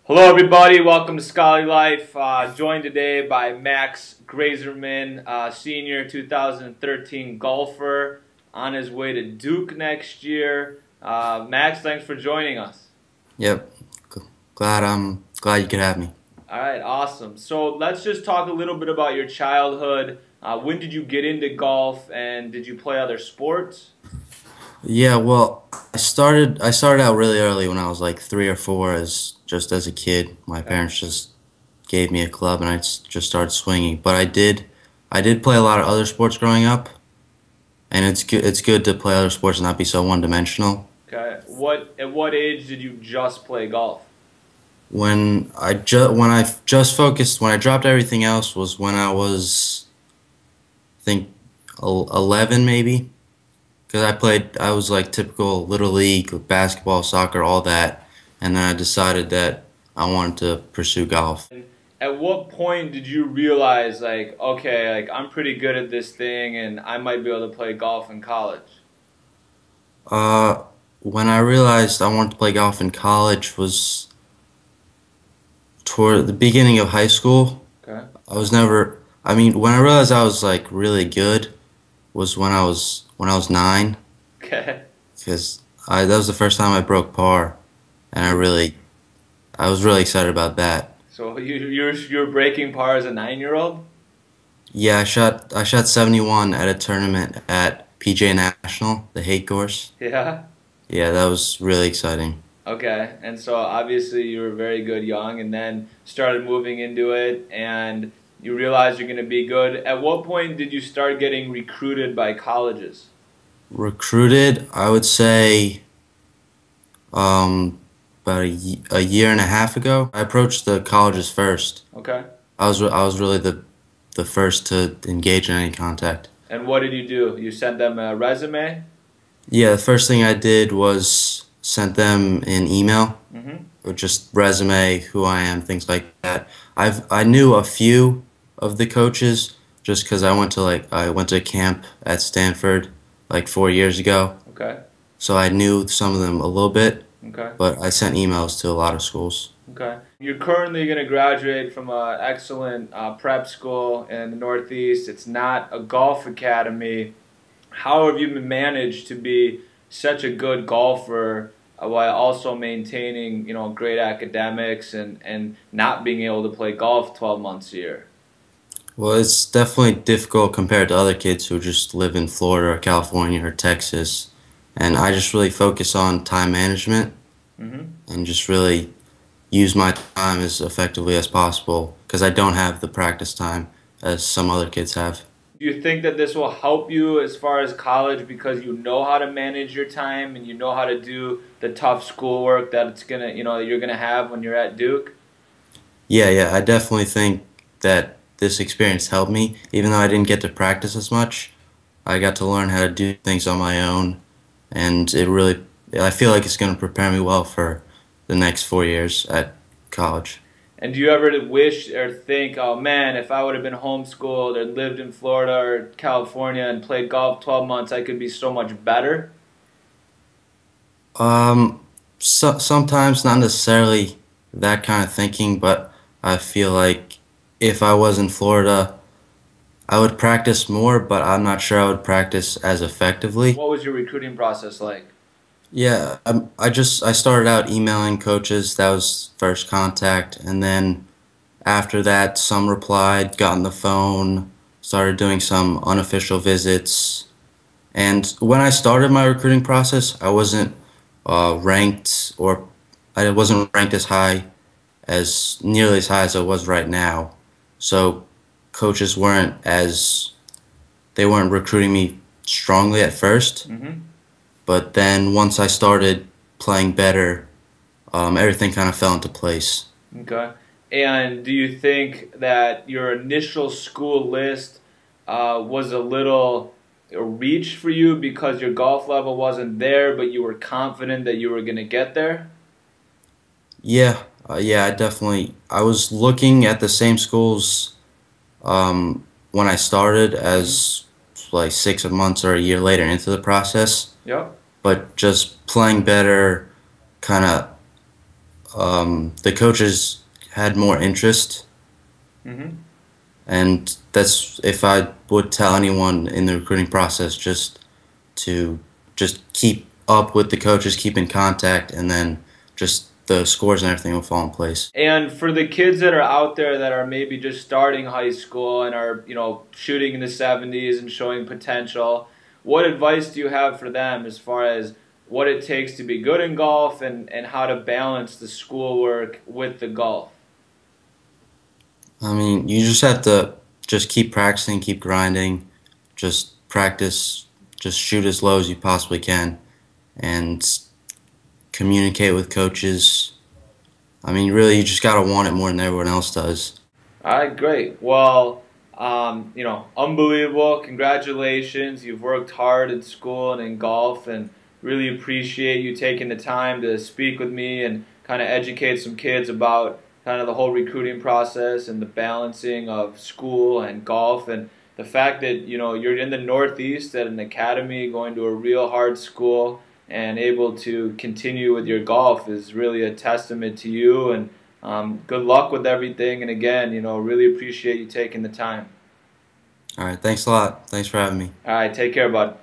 Hello everybody, welcome to SchollyLife. Joined today by Max Greyserman, senior 2013 golfer on his way to Duke next year. Max, thanks for joining us. Yep. Glad you could have me. All right, awesome. So let's just talk a little bit about your childhood. When did you get into golf and did you play other sports? Yeah, well, I started out really early when I was like 3 or 4 as a kid. My Okay. parents just gave me a club and just started swinging. But I did play a lot of other sports growing up, and it's good to play other sports and not be so one-dimensional. Okay. At what age did you just play golf? When I dropped everything else was when I was, I think, 11 maybe. Because I was like typical little league, basketball, soccer, all that, and then I decided that I wanted to pursue golf. At what point did you realize, like, okay, like I'm pretty good at this thing and I might be able to play golf in college? Uh, when I realized I wanted to play golf in college was toward the beginning of high school. Okay. When I realized I was like really good was when I was 9, Okay. because that was the first time I broke par, and I was really excited about that. So you're breaking par as a 9-year-old? Yeah, I shot 71 at a tournament at PJ National, the Hate course. Yeah. Yeah, that was really exciting. Okay. And so obviously you were very good young and then started moving into it and you realized you're going to be good. At what point did you start getting recruited by colleges? Recruited, I would say, about a year and a half ago. I approached the colleges first. Okay. I was really the first to engage in any contact. And what did you do? You sent them a resume? Yeah, the first thing I did was sent them an email Mm-hmm. with just resume, who I am, things like that. I knew a few of the coaches just because I went to camp at Stanford like 4 years ago, Okay. so I knew some of them a little bit. Okay. But I sent emails to a lot of schools. Okay. You're currently going to graduate from an excellent prep school in the Northeast. It's not a golf academy. How have you managed to be such a good golfer while also maintaining, great academics and not being able to play golf 12 months a year? Well, it's definitely difficult compared to other kids who just live in Florida or California or Texas. And I just really focus on time management Mm-hmm. and just really use my time as effectively as possible because I don't have the practice time as some other kids have. Do you think that this will help you as far as college because you know how to manage your time and you know how to do the tough schoolwork that that you're gonna have when you're at Duke? Yeah, I definitely think that this experience helped me. Even though I didn't get to practice as much, I got to learn how to do things on my own, and I feel like it's going to prepare me well for the next 4 years at college. And do you ever wish or think, oh man, if I would have been homeschooled or lived in Florida or California and played golf 12 months, I could be so much better? Sometimes not necessarily that kind of thinking, but I feel like if I was in Florida, I would practice more, but I'm not sure I would practice as effectively. What was your recruiting process like? Yeah, I started out emailing coaches. That was first contact, and then after that, some replied, got on the phone, started doing some unofficial visits. And when I started my recruiting process, I wasn't ranked, or I wasn't ranked as high as nearly as high as I was right now. So coaches they weren't recruiting me strongly at first. Mm-hmm. But then once I started playing better, everything kind of fell into place. Okay. And do you think that your initial school list was a reach for you because your golf level wasn't there, but you were confident that you were going to get there? Yeah, I was looking at the same schools when I started as like 6 months or a year later into the process, Yep. but just playing better kind of the coaches had more interest, Hmm. and that's if I would tell anyone in the recruiting process to just keep up with the coaches, keep in contact, and then just the scores and everything will fall in place. And for the kids that are out there that are maybe just starting high school and are, shooting in the 70s and showing potential, what advice do you have for them as far as what it takes to be good in golf and how to balance the schoolwork with the golf? I mean, you just have to just keep practicing, keep grinding, just practice, just shoot as low as you possibly can, and communicate with coaches. I mean, really, you just gotta want it more than everyone else does. All right, great. Well, unbelievable. Congratulations. You've worked hard in school and in golf, and really appreciate you taking the time to speak with me and kind of educate some kids about kind of the whole recruiting process and the balancing of school and golf, and the fact that, you're in the Northeast at an academy going to a real hard school and able to continue with your golf is really a testament to you, and good luck with everything. And again, really appreciate you taking the time. All right, thanks a lot. Thanks for having me. All right, take care, bud.